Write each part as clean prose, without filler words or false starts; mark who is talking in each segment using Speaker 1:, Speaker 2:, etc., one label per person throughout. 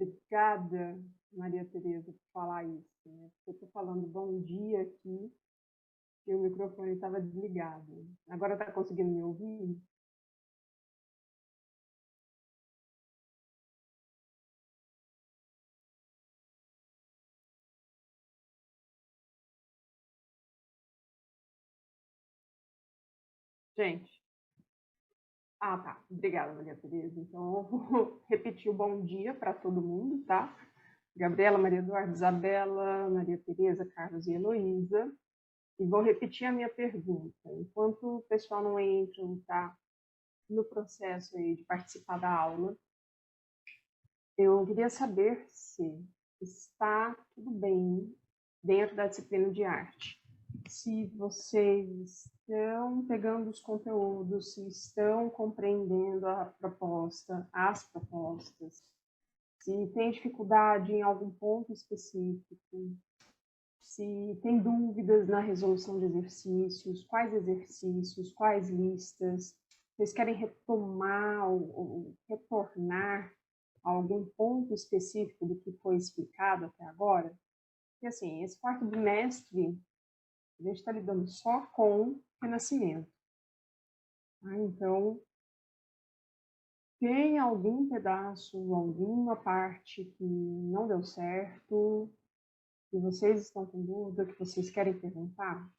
Speaker 1: Obrigada, Maria Tereza, por falar isso, né? Eu estou falando bom dia aqui e o microfone estava desligado. Agora está conseguindo me ouvir? Gente, tá. Obrigada, Maria Tereza. Então, eu vou repetir o bom dia para todo mundo, tá? Gabriela, Maria Eduarda, Isabela, Maria Tereza, Carlos e Heloísa. E vou repetir a minha pergunta. Enquanto o pessoal não entra, tá no processo aí de participar da aula, eu queria saber se está tudo bem dentro da disciplina de arte. Se vocês estão pegando os conteúdos, se estão compreendendo a proposta, as propostas, se tem dificuldade em algum ponto específico, se tem dúvidas na resolução de exercícios, quais listas, vocês querem retomar ou retornar a algum ponto específico do que foi explicado até agora? Porque, assim, esse quarto bimestre, a gente está lidando só com renascimento. Então, tem algum pedaço, alguma parte que não deu certo, que vocês estão com dúvida, que vocês querem perguntar?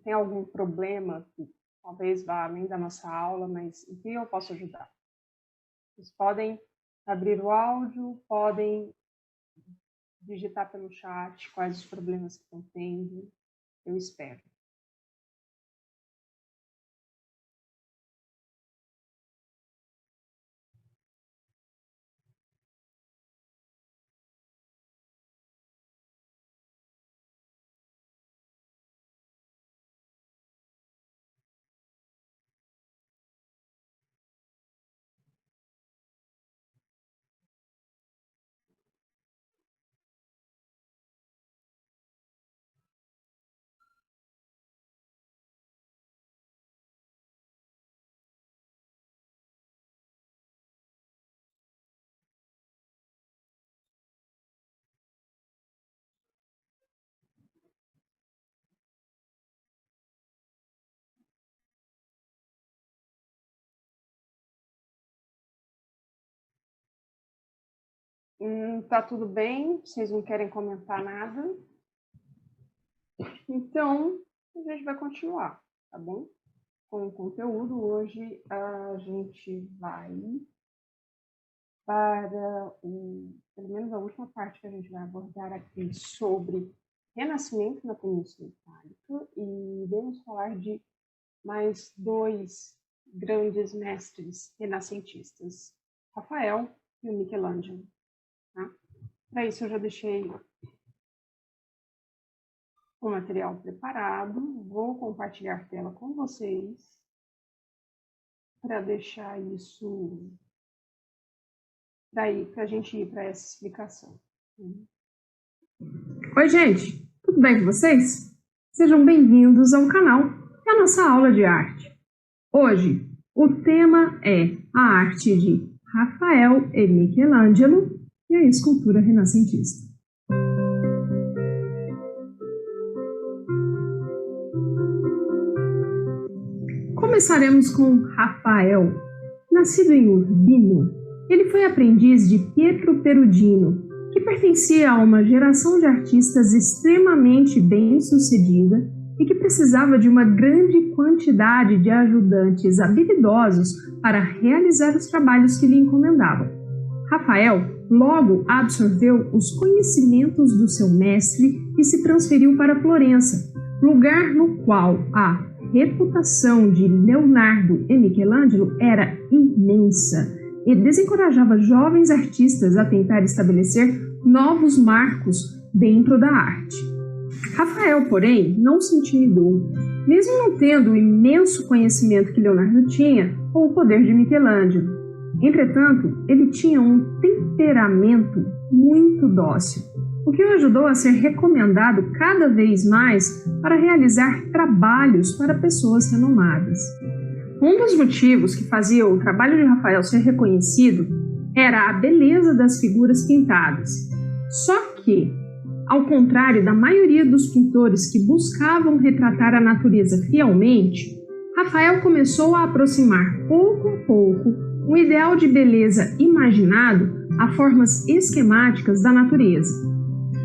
Speaker 1: Tem algum problema que talvez vá além da nossa aula, mas em que eu posso ajudar? Vocês podem abrir o áudio, podem digitar pelo chat quais os problemas que estão tendo. Eu espero. Tá tudo bem? Vocês não querem comentar nada? Então, a gente vai continuar, tá bom? Com o conteúdo. Hoje a gente vai para pelo menos a última parte que a gente vai abordar aqui sobre renascimento na Península Itálica, e vamos falar de mais dois grandes mestres renascentistas, Rafael e o Michelangelo. Tá? Para isso eu já deixei o material preparado, vou compartilhar tela com vocês para deixar isso daí, para a gente ir para essa explicação. Oi, gente! Tudo bem com vocês? Sejam bem-vindos ao canal e à nossa aula de arte. Hoje, o tema é a arte de Rafael e Michelangelo e a escultura renascentista. Começaremos com Rafael. Nascido em Urbino, ele foi aprendiz de Pietro Perugino, que pertencia a uma geração de artistas extremamente bem-sucedida e que precisava de uma grande quantidade de ajudantes habilidosos para realizar os trabalhos que lhe encomendavam. Rafael logo absorveu os conhecimentos do seu mestre e se transferiu para Florença, lugar no qual a reputação de Leonardo e Michelangelo era imensa e desencorajava jovens artistas a tentar estabelecer novos marcos dentro da arte. Rafael, porém, não se intimidou, mesmo não tendo o imenso conhecimento que Leonardo tinha ou o poder de Michelangelo. Entretanto, ele tinha um temperamento muito dócil, o que o ajudou a ser recomendado cada vez mais para realizar trabalhos para pessoas renomadas. Um dos motivos que fazia o trabalho de Rafael ser reconhecido era a beleza das figuras pintadas. Só que, ao contrário da maioria dos pintores que buscavam retratar a natureza fielmente, Rafael começou a aproximar pouco a pouco um ideal de beleza imaginado a formas esquemáticas da natureza.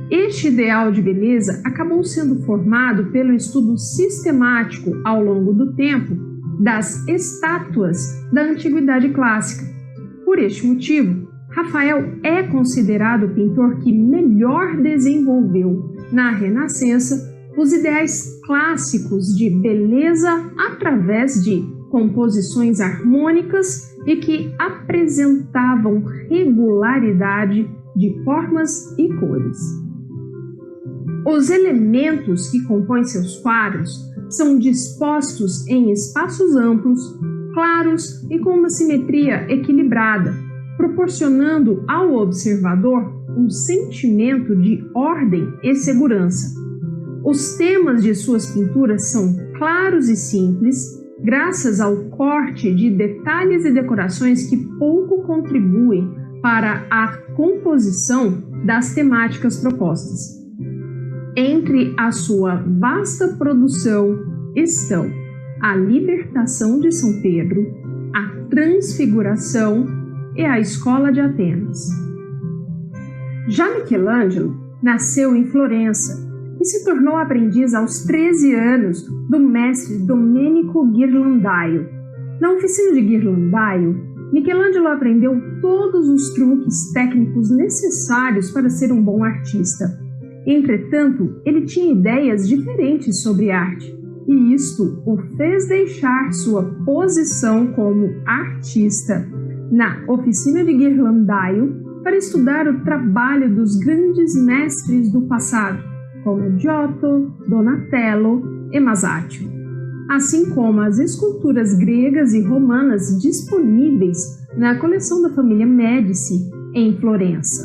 Speaker 1: Este ideal de beleza acabou sendo formado pelo estudo sistemático ao longo do tempo das estátuas da Antiguidade Clássica. Por este motivo, Rafael é considerado o pintor que melhor desenvolveu, na Renascença, os ideais clássicos de beleza através de composições harmônicas e que apresentavam regularidade de formas e cores. Os elementos que compõem seus quadros são dispostos em espaços amplos, claros e com uma simetria equilibrada, proporcionando ao observador um sentimento de ordem e segurança. Os temas de suas pinturas são claros e simples, graças ao corte de detalhes e decorações que pouco contribuem para a composição das temáticas propostas. Entre a sua vasta produção estão a Libertação de São Pedro, a Transfiguração e a Escola de Atenas. Já Michelangelo nasceu em Florença e se tornou aprendiz aos 13 anos do mestre Domenico Ghirlandaio. Na oficina de Ghirlandaio, Michelangelo aprendeu todos os truques técnicos necessários para ser um bom artista. Entretanto, ele tinha ideias diferentes sobre arte, e isto o fez deixar sua posição como artista na oficina de Ghirlandaio para estudar o trabalho dos grandes mestres do passado, como Giotto, Donatello e Masaccio, assim como as esculturas gregas e romanas disponíveis na coleção da família Médici em Florença.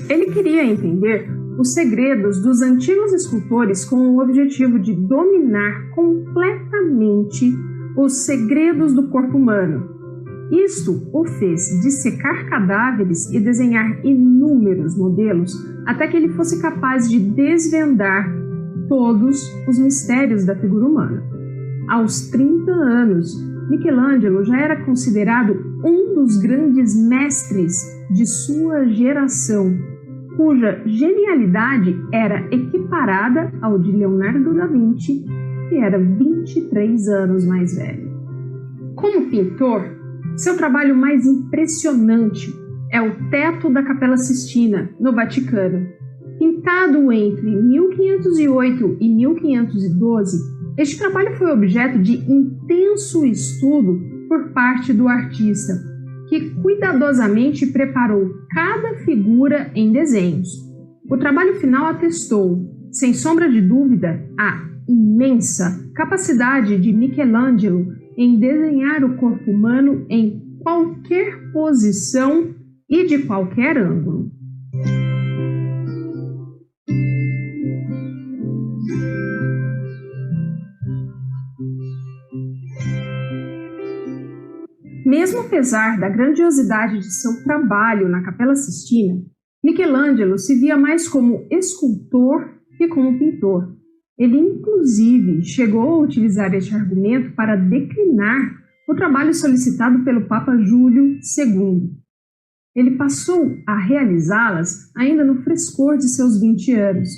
Speaker 1: Ele queria entender os segredos dos antigos escultores com o objetivo de dominar completamente os segredos do corpo humano. Isto o fez dissecar cadáveres e desenhar inúmeros modelos até que ele fosse capaz de desvendar todos os mistérios da figura humana. Aos 30 anos, Michelangelo já era considerado um dos grandes mestres de sua geração, cuja genialidade era equiparada ao de Leonardo da Vinci, que era 23 anos mais velho. Como pintor, seu trabalho mais impressionante é o teto da Capela Sistina, no Vaticano. Pintado entre 1508 e 1512, este trabalho foi objeto de intenso estudo por parte do artista, que cuidadosamente preparou cada figura em desenhos. O trabalho final atestou, sem sombra de dúvida, a imensa capacidade de Michelangelo em desenhar o corpo humano em qualquer posição e de qualquer ângulo. Mesmo apesar da grandiosidade de seu trabalho na Capela Sistina, Michelangelo se via mais como escultor que como pintor. Ele, inclusive, chegou a utilizar este argumento para declinar o trabalho solicitado pelo Papa Júlio II. Ele passou a realizá-las ainda no frescor de seus 20 anos.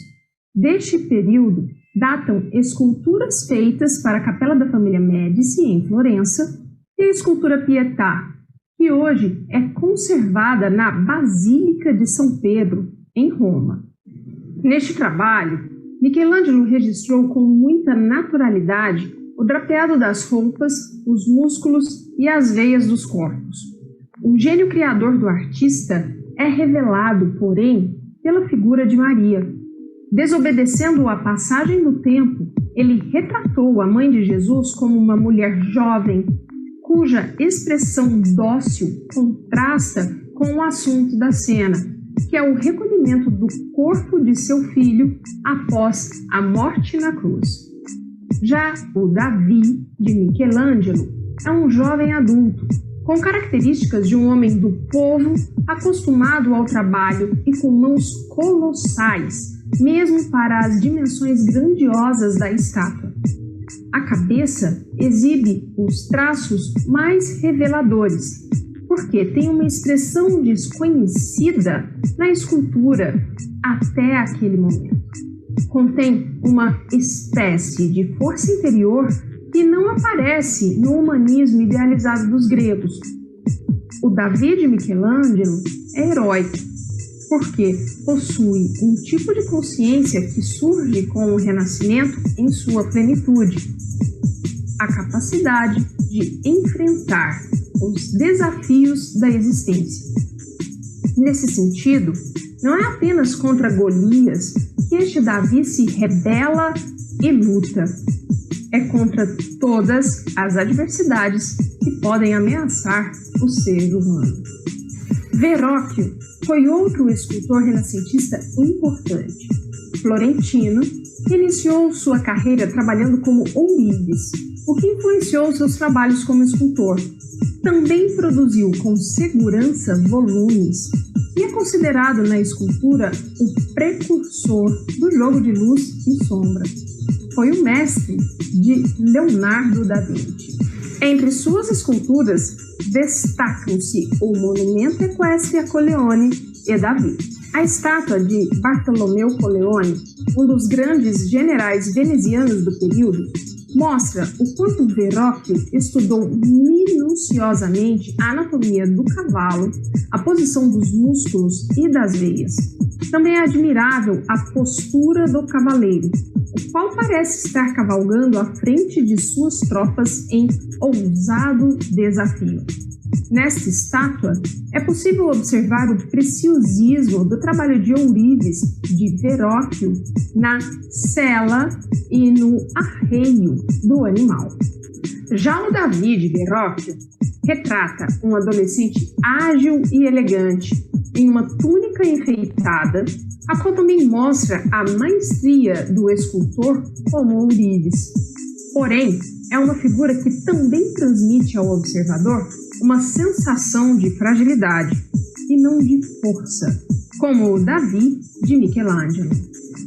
Speaker 1: Deste período, datam esculturas feitas para a Capela da família Médici, em Florença, e a escultura Pietà, que hoje é conservada na Basílica de São Pedro, em Roma. Neste trabalho, Michelangelo registrou com muita naturalidade o drapeado das roupas, os músculos e as veias dos corpos. O gênio criador do artista é revelado, porém, pela figura de Maria. Desobedecendo à passagem do tempo, ele retratou a mãe de Jesus como uma mulher jovem, cuja expressão dócil contrasta com o assunto da cena, que é o recolhimento do corpo de seu filho após a morte na cruz. Já o Davi, de Michelangelo, é um jovem adulto, Com características de um homem do povo, acostumado ao trabalho e com mãos colossais, mesmo para as dimensões grandiosas da estátua. A cabeça exibe os traços mais reveladores, porque tem uma expressão desconhecida na escultura até aquele momento. Contém uma espécie de força interior que não aparece no humanismo idealizado dos gregos. O Davi de Michelangelo é heróico, porque possui um tipo de consciência que surge com o Renascimento em sua plenitude. A capacidade de enfrentar os desafios da existência. Nesse sentido, não é apenas contra Golias que este Davi se rebela e luta. É contra todas as adversidades que podem ameaçar o ser humano. Verrocchio foi outro escultor renascentista importante. Florentino, que iniciou sua carreira trabalhando como ourives, o que influenciou seus trabalhos como escultor. Também produziu com segurança volumes e é considerado na escultura o precursor do jogo de luz e sombra. Foi o mestre de Leonardo da Vinci. Entre suas esculturas destacam-se o Monumento Equestre a Colleone e Davi. A estátua de Bartolomeu Colleone, um dos grandes generais venezianos do período, mostra o quanto Verrocchio estudou minuciosamente a anatomia do cavalo, a posição dos músculos e das veias. Também é admirável a postura do cavaleiro, o qual parece estar cavalgando à frente de suas tropas em ousado desafio. Nesta estátua, é possível observar o preciosismo do trabalho de ourives de Verrocchio na sela e no arreio do animal. Já o Davi de Verrocchio retrata um adolescente ágil e elegante, em uma túnica enfeitada, a qual também mostra a maestria do escultor como ourives. Porém, é uma figura que também transmite ao observador uma sensação de fragilidade e não de força, como o Davi de Michelangelo.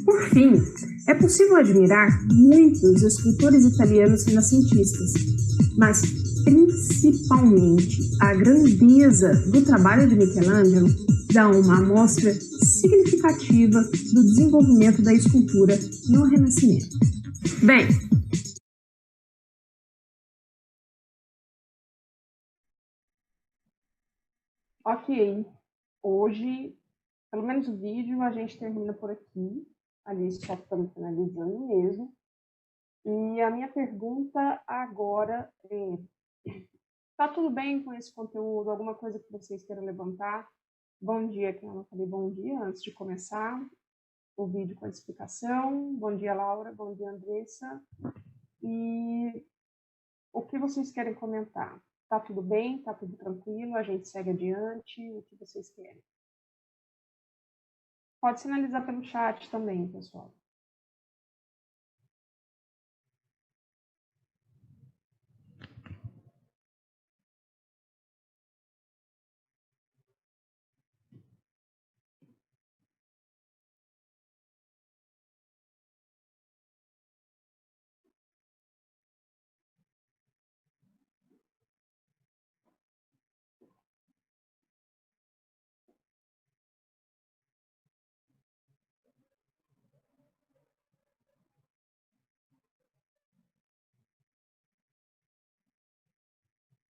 Speaker 1: Por fim, é possível admirar muitos escultores italianos renascentistas, mas principalmente a grandeza do trabalho de Michelangelo dá uma amostra significativa do desenvolvimento da escultura no Renascimento. Bem, ok, hoje, pelo menos o vídeo, a gente termina por aqui. Ali só estamos finalizando mesmo. E a minha pergunta agora é: tá tudo bem com esse conteúdo? Alguma coisa que vocês queiram levantar? Bom dia, que eu não falei bom dia antes de começar o vídeo com a explicação. Bom dia, Laura. Bom dia, Andressa. E o que vocês querem comentar? Tá tudo bem? Tá tudo tranquilo? A gente segue adiante? O que vocês querem? Pode sinalizar pelo chat também, pessoal.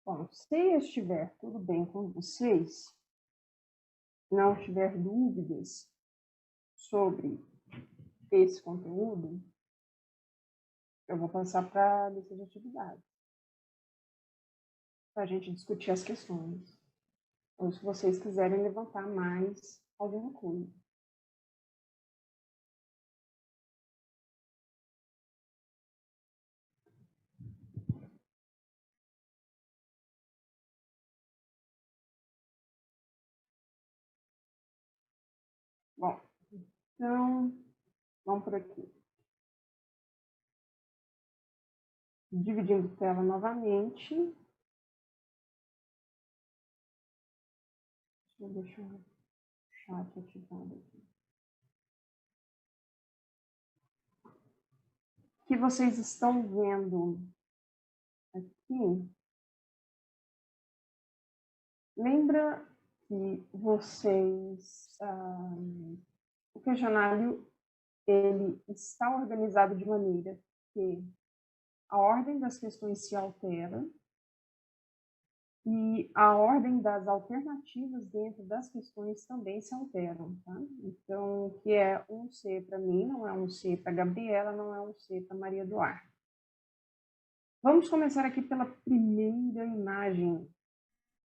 Speaker 1: Bom, se estiver tudo bem com vocês, não tiver dúvidas sobre esse conteúdo, eu vou passar para a lista de atividades, para a gente discutir as questões. Ou se vocês quiserem levantar mais alguma coisa. Bom, então, vamos por aqui. Dividindo tela novamente.
Speaker 2: Vou deixar o chat ativado aqui. O que vocês estão vendo aqui, lembra que vocês, o questionário, ele está organizado de maneira que a ordem das questões se altera e a ordem das alternativas dentro das questões também se alteram, tá? Então, o que é um C para mim não é um C para Gabriela, não é um C para Maria Eduarda. Vamos começar aqui pela primeira imagem,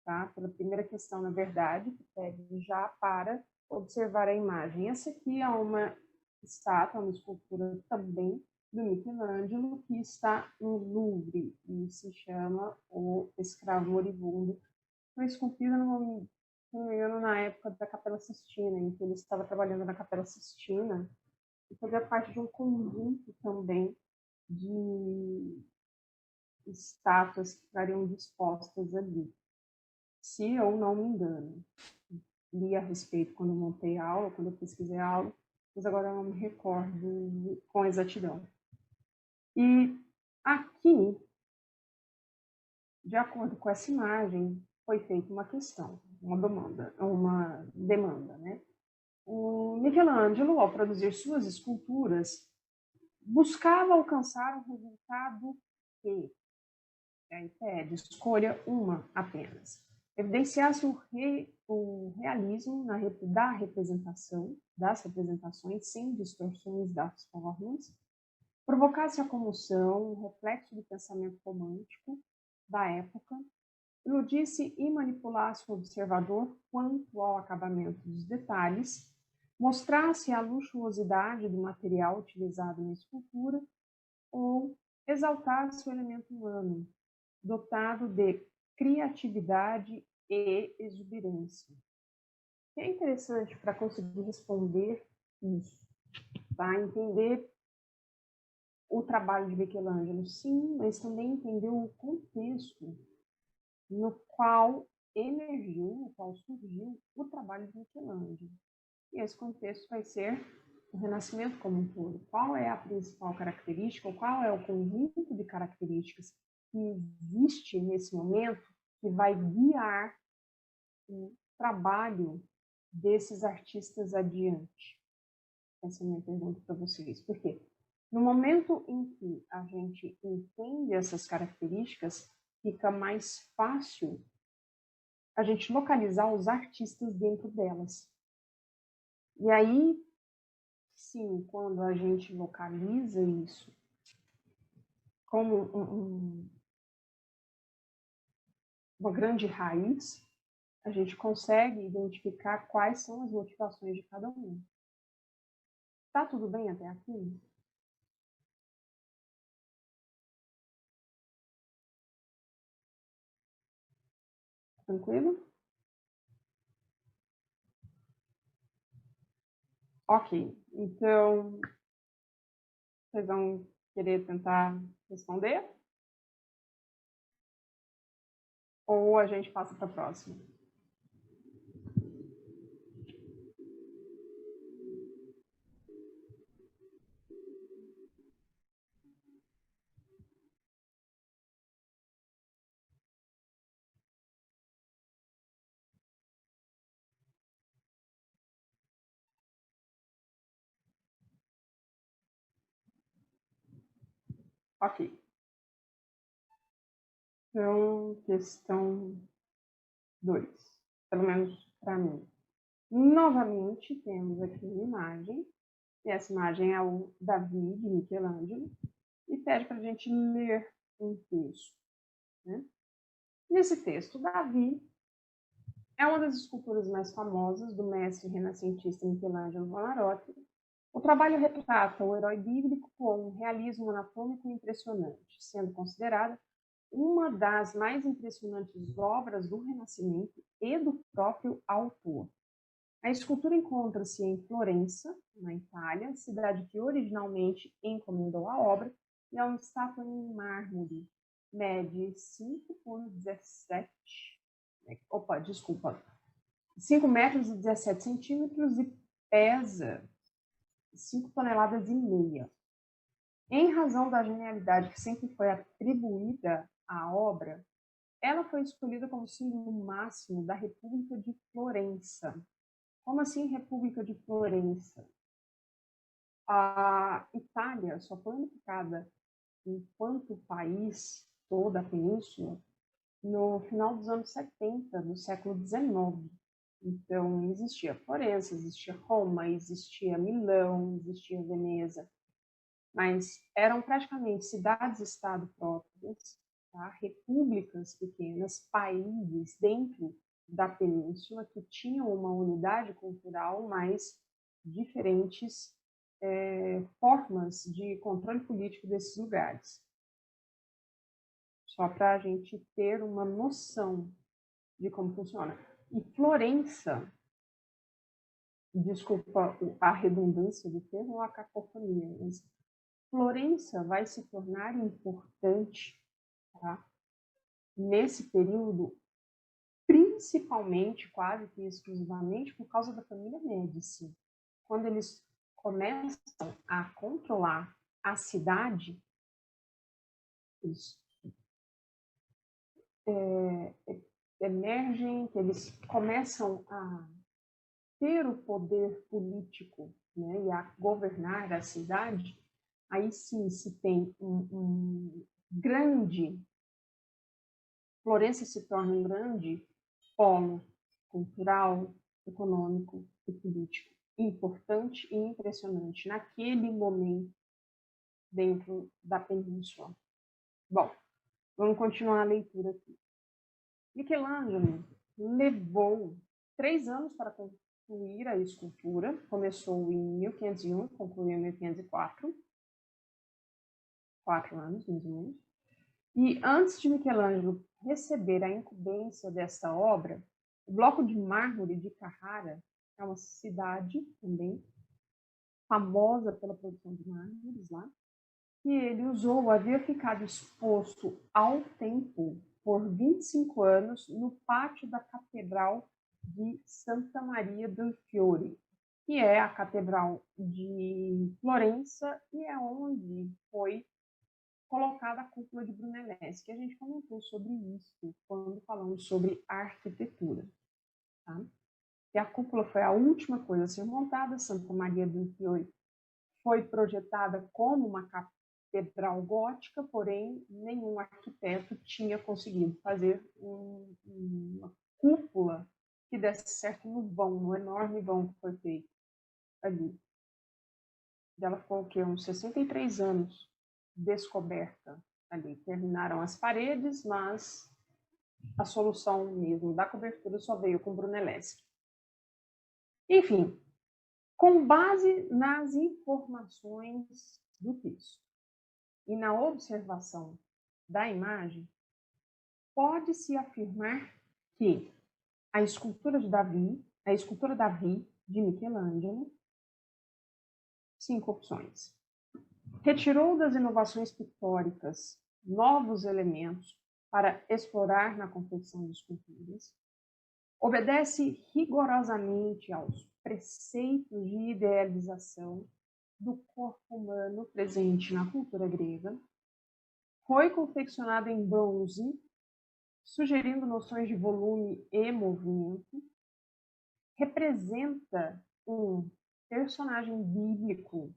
Speaker 2: tá? Pela primeira questão, na verdade, que pede já para observar a imagem. Essa aqui é uma estátua, uma escultura também do Michelangelo, que está no Louvre, e se chama O Escravo Moribundo. Foi esculpida, se não me engano, na época da Capela Sistina, em que ele estava trabalhando na Capela Sistina, e fazia parte de um conjunto também de estátuas que estariam dispostas ali. Se eu não me engano, li a respeito quando eu montei a aula, quando eu pesquisei a aula, mas agora eu não me recordo com exatidão. E aqui, de acordo com essa imagem, foi feita uma questão, uma demanda, né? O Michelangelo, ao produzir suas esculturas, buscava alcançar um resultado que, aí pede, escolha uma apenas. Evidenciasse o realismo da representação, das representações, sem distorções das formas, provocasse a comoção, um reflexo do pensamento romântico da época, iludisse e manipulasse o observador quanto ao acabamento dos detalhes, mostrasse a luxuosidade do material utilizado na escultura ou exaltasse o elemento humano, dotado de criatividade e exuberância. É interessante para conseguir responder isso, tá? Entender o trabalho de Michelangelo, sim, mas também entender o contexto no qual emergiu, no qual surgiu o trabalho de Michelangelo. E esse contexto vai ser o Renascimento como um todo. Qual é a principal característica, ou qual é o conjunto de características que existe nesse momento que vai guiar o trabalho desses artistas adiante? Essa é a minha pergunta para vocês. Por quê? No momento em que a gente entende essas características, fica mais fácil a gente localizar os artistas dentro delas. E aí, sim, quando a gente localiza isso como uma grande raiz, a gente consegue identificar quais são as motivações de cada um. Tá tudo bem até aqui? Tranquilo? Ok. Então, vocês vão querer tentar responder? Ou a gente passa para a próxima? Ok. Então, questão 2. Pelo menos para mim. Novamente, temos aqui uma imagem. E essa imagem é o Davi, de Michelangelo. E pede para a gente ler um texto, né? Nesse texto, Davi é uma das esculturas mais famosas do mestre renascentista Michelangelo Buonarroti. O trabalho retrata o herói bíblico com um realismo anatômico impressionante, sendo considerada uma das mais impressionantes obras do Renascimento e do próprio autor. A escultura encontra-se em Florença, na Itália, cidade que originalmente encomendou a obra, e é uma estátua em mármore. Mede 5 por 17. Opa, desculpa. 5 metros e 17 centímetros e pesa 5 toneladas e meia. Em razão da genialidade que sempre foi atribuída à obra, ela foi escolhida como símbolo máximo da República de Florença. Como assim República de Florença? A Itália só foi unificada enquanto país, toda a península, no final dos anos 70 do século XIX. Então, existia Florença, existia Roma, existia Milão, existia Veneza, mas eram praticamente cidades-estado próprias, tá? Repúblicas pequenas, países dentro da península que tinham uma unidade cultural, mas diferentes formas de controle político desses lugares. Só para a gente ter uma noção de como funciona. E Florença, desculpa a redundância do termo ou a cacofonia, mas Florença vai se tornar importante, tá? Nesse período, principalmente, quase que exclusivamente, por causa da família Médici. Quando eles começam a controlar a cidade, eles emergem, que eles começam a ter o poder político, né, e a governar a cidade, aí sim se tem um grande... Florença se torna um grande polo cultural, econômico e político importante e impressionante naquele momento dentro da península. Bom, vamos continuar a leitura aqui. Michelangelo levou 3 anos para concluir a escultura. Começou em 1501, concluiu em 1504. 4 anos, mais ou menos. E antes de Michelangelo receber a incumbência desta obra, o bloco de mármore de Carrara é uma cidade também famosa pela produção de mármores lá, que ele usou, havia ficado exposto ao tempo por 25 anos no pátio da Catedral de Santa Maria del Fiore, que é a Catedral de Florença e é onde foi colocada a cúpula de Brunelleschi, que a gente comentou sobre isso quando falamos sobre arquitetura. Tá? E a cúpula foi a última coisa a ser montada. Santa Maria del Fiore foi projetada como uma catedral gótica, porém nenhum arquiteto tinha conseguido fazer uma cúpula que desse certo no vão, no enorme vão que foi feito ali. Ela ficou o quê? Uns 63 anos descoberta ali. Terminaram as paredes, mas a solução mesmo da cobertura só veio com Brunelleschi. Enfim, com base nas informações do texto e na observação da imagem, pode-se afirmar que a escultura Davi de Michelangelo, 5 opções. Retirou das inovações pictóricas novos elementos para explorar na confecção de esculturas, obedece rigorosamente aos preceitos de idealização do corpo humano presente na cultura grega, foi confeccionado em bronze, sugerindo noções de volume e movimento, representa um personagem bíblico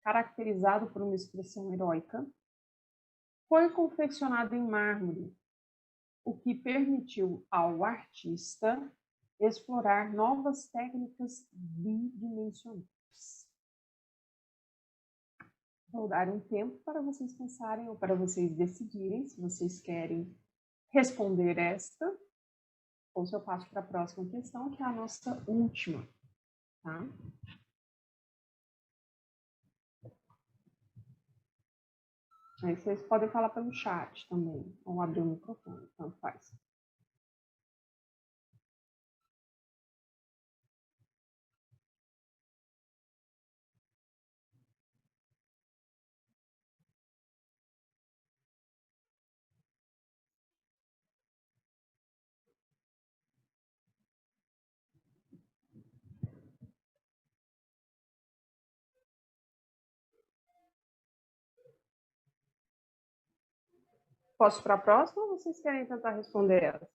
Speaker 2: caracterizado por uma expressão heróica, foi confeccionado em mármore, o que permitiu ao artista explorar novas técnicas bidimensionais. Vou dar um tempo para vocês pensarem ou para vocês decidirem se vocês querem responder esta ou se eu passo para a próxima questão, que é a nossa última. Tá? Aí vocês podem falar pelo chat também, ou abrir o microfone, tanto faz. Posso para a próxima ou vocês querem tentar responder ela?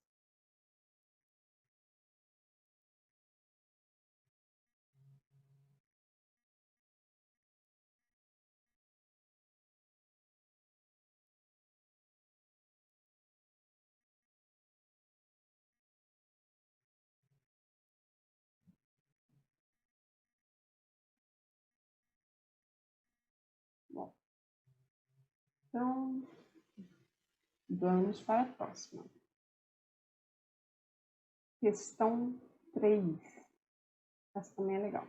Speaker 2: Bom, então, vamos para a próxima. Questão 3. Essa também é legal.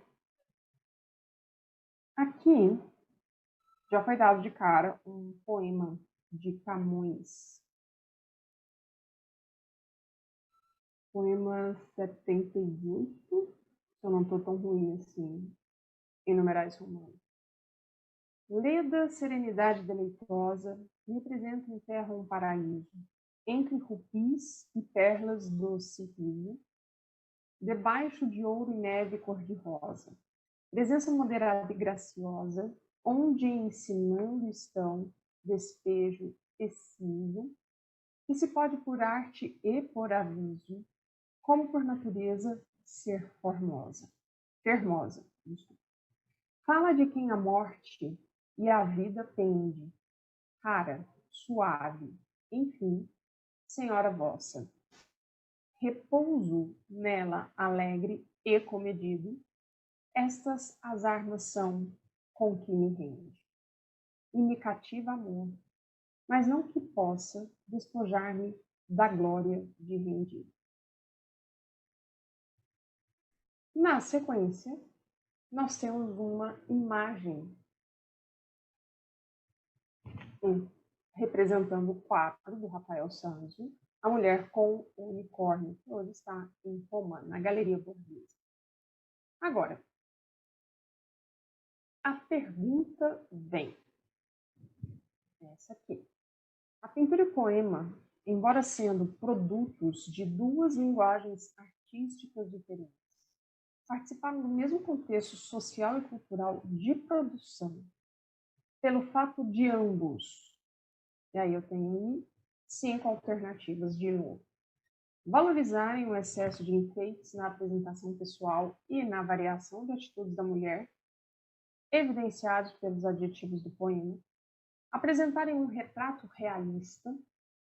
Speaker 2: Aqui, já foi dado de cara um poema de Camões. Poema 78, se eu não estou tão ruim assim, em numerais romanos. Leda serenidade deleitosa, representa em terra um paraíso, entre rubis e perlas doce riso, debaixo de ouro e neve cor-de-rosa. Presença moderada e graciosa, onde ensinando estão despejo exciso, que se pode por arte e por aviso, como por natureza, ser formosa. Fermosa. Fala de quem a morte e a vida pende, rara, suave, enfim, senhora vossa. Repouso nela alegre e comedido, estas as armas são com que me rende. E me cativa amor, mas não que possa despojar-me da glória de rendido. Na sequência, nós temos uma imagem representando o quadro do Rafael Sanzio, a mulher com o unicórnio, que hoje está em Roma, na Galeria Borghese. Agora, a pergunta vem. Essa aqui. A pintura e o poema, embora sendo produtos de duas linguagens artísticas diferentes, participaram do mesmo contexto social e cultural de produção, pelo fato de ambos, e aí eu tenho 5 alternativas de novo, valorizarem o excesso de enfeites na apresentação pessoal e na variação de atitudes da mulher, evidenciados pelos adjetivos do poema, apresentarem um retrato realista,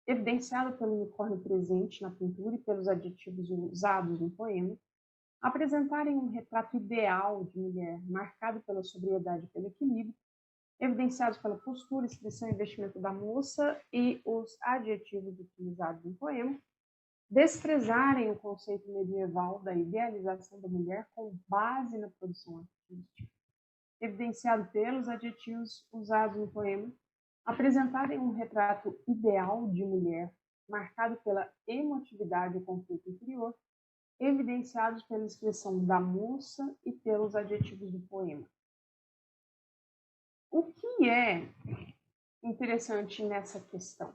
Speaker 2: evidenciado pelo unicórnio presente na pintura e pelos adjetivos usados no poema, apresentarem um retrato ideal de mulher, marcado pela sobriedade e pelo equilíbrio, evidenciados pela postura, expressão e vestimento da moça e os adjetivos utilizados no poema, desprezarem o conceito medieval da idealização da mulher com base na produção artística, evidenciado pelos adjetivos usados no poema, apresentarem um retrato ideal de mulher, marcado pela emotividade e conflito interior, evidenciados pela expressão da moça e pelos adjetivos do poema. O que é interessante nessa questão?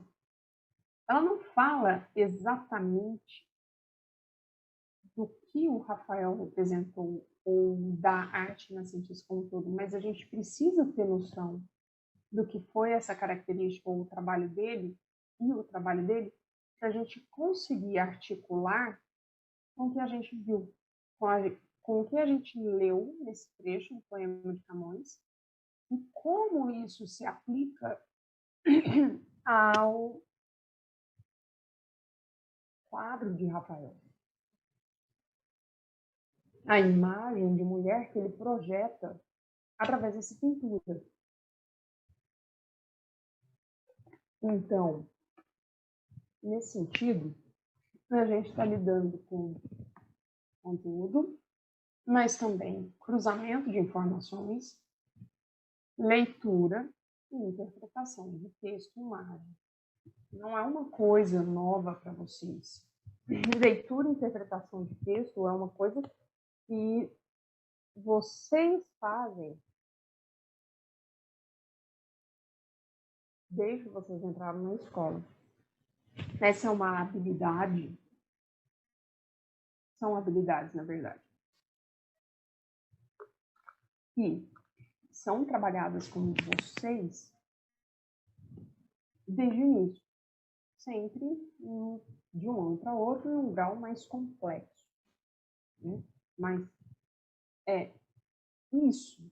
Speaker 2: Ela não fala exatamente do que o Rafael representou ou da arte nascentista como um todo, mas a gente precisa ter noção do que foi essa característica ou o trabalho dele para a gente conseguir articular com o que a gente viu, com o que a gente leu nesse trecho do poema de Camões e como isso se aplica ao quadro de Rafael. A imagem de mulher que ele projeta através dessa pintura. Então, nesse sentido, a gente está lidando com conteúdo, mas também cruzamento de informações, leitura e interpretação de texto e imagem. Não é uma coisa nova para vocês. Leitura e interpretação de texto é uma coisa que vocês fazem desde que vocês entraram na escola. Essa é uma habilidade, são habilidades, na verdade, que são trabalhadas com vocês desde o início. sempre de um ano para outro em um grau mais complexo. Né? Mas isso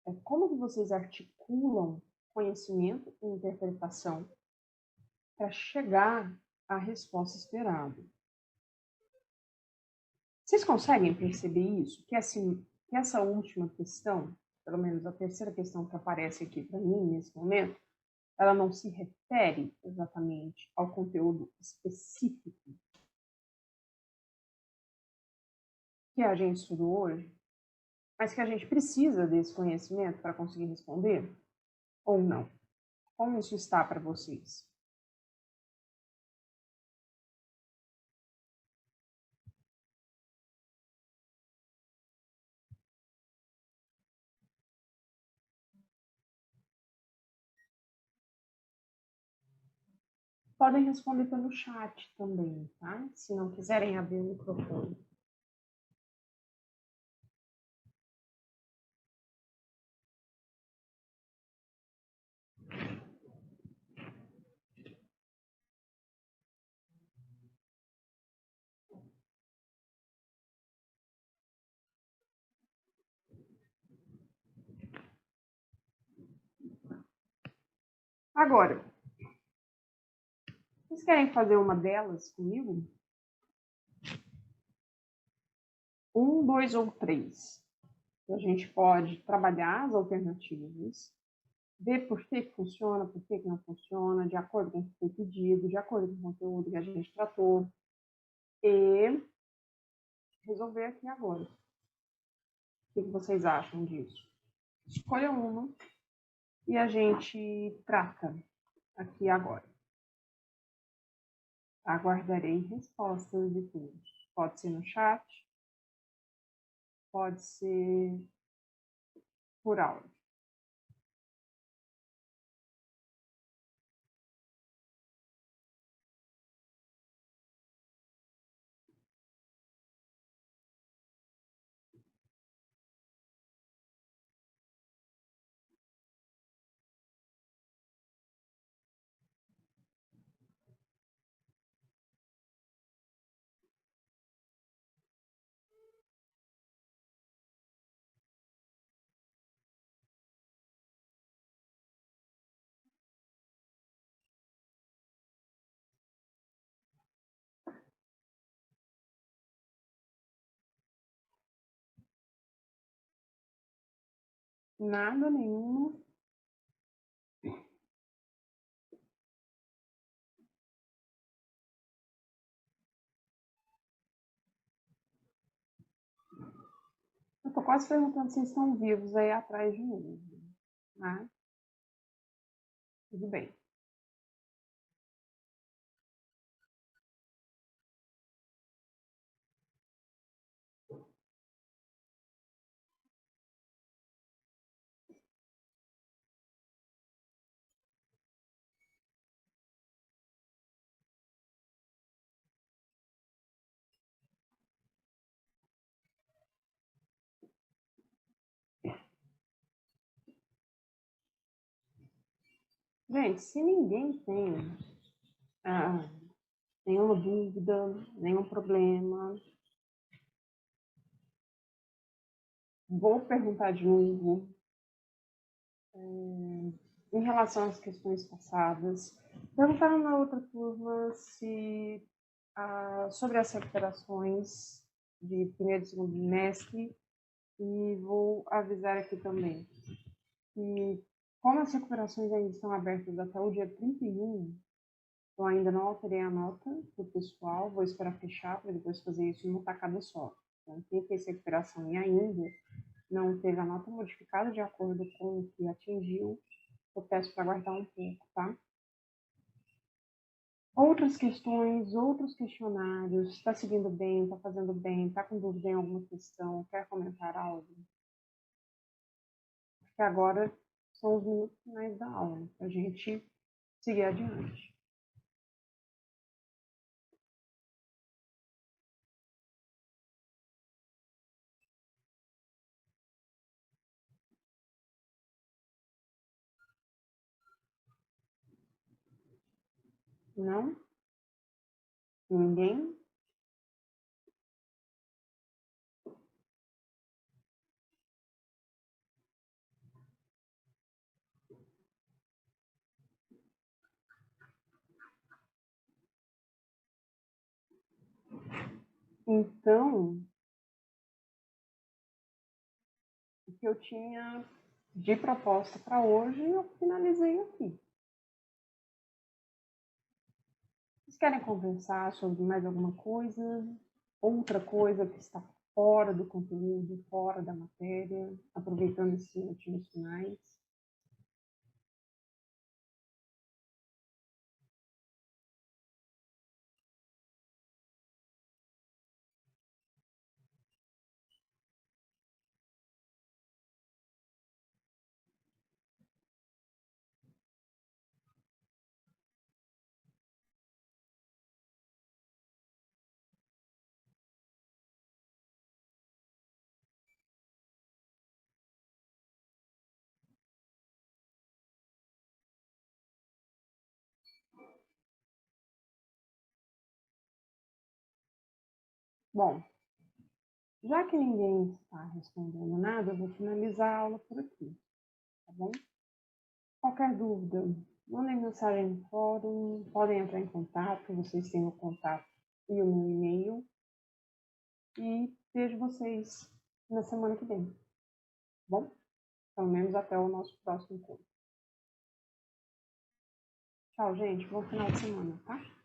Speaker 2: é como que vocês articulam conhecimento e interpretação para chegar à resposta esperada. Vocês conseguem perceber isso? Que essa última questão, pelo menos a terceira questão que aparece aqui para mim nesse momento, ela não se refere exatamente ao conteúdo específico que a gente estudou hoje, mas que a gente precisa desse conhecimento para conseguir responder? Ou não? Como isso está para vocês? Podem responder pelo chat também, tá? Se não quiserem abrir o microfone. Agora, vocês querem fazer uma delas comigo? 1, 2 ou 3. A gente pode trabalhar as alternativas, ver por que funciona, por que não funciona, de acordo com o que foi pedido, de acordo com o conteúdo que a gente tratou, e resolver aqui agora. O que vocês acham disso? Escolha uma e a gente trata aqui agora. Aguardarei respostas de todos. Pode ser no chat, pode ser por áudio. Nada nenhuma. Eu estou quase perguntando se estão vivos aí atrás de mim. Né? Tudo bem. Gente, se ninguém tem nenhuma dúvida, nenhum problema, vou perguntar de novo em relação às questões passadas. Perguntaram na outra turma se sobre as recuperações de primeiro e segundo bimestre, e vou avisar aqui também que, como as recuperações ainda estão abertas até o dia 31, eu ainda não alterei a nota para o pessoal, vou esperar fechar para depois fazer isso em uma tacada só. Então, quem fez recuperação e ainda não teve a nota modificada de acordo com o que atingiu, eu peço para aguardar um pouco, tá? Outras questões, outros questionários, está seguindo bem, está fazendo bem, está com dúvida em alguma questão, quer comentar algo? Porque agora são os minutos finais da aula, para a gente seguir adiante. Não? Ninguém? Então, o que eu tinha de proposta para hoje, eu finalizei aqui. Vocês querem conversar sobre mais alguma coisa? Outra coisa que está fora do conteúdo, fora da matéria, aproveitando esses minutinhos finais? Bom, já que ninguém está respondendo nada, eu vou finalizar a aula por aqui, tá bom? Qualquer dúvida, mandem mensagem no fórum, podem entrar em contato, vocês têm o contato e o meu e-mail. E vejo vocês na semana que vem, tá bom? Pelo menos até o nosso próximo encontro. Tchau, gente. Bom final de semana, tá?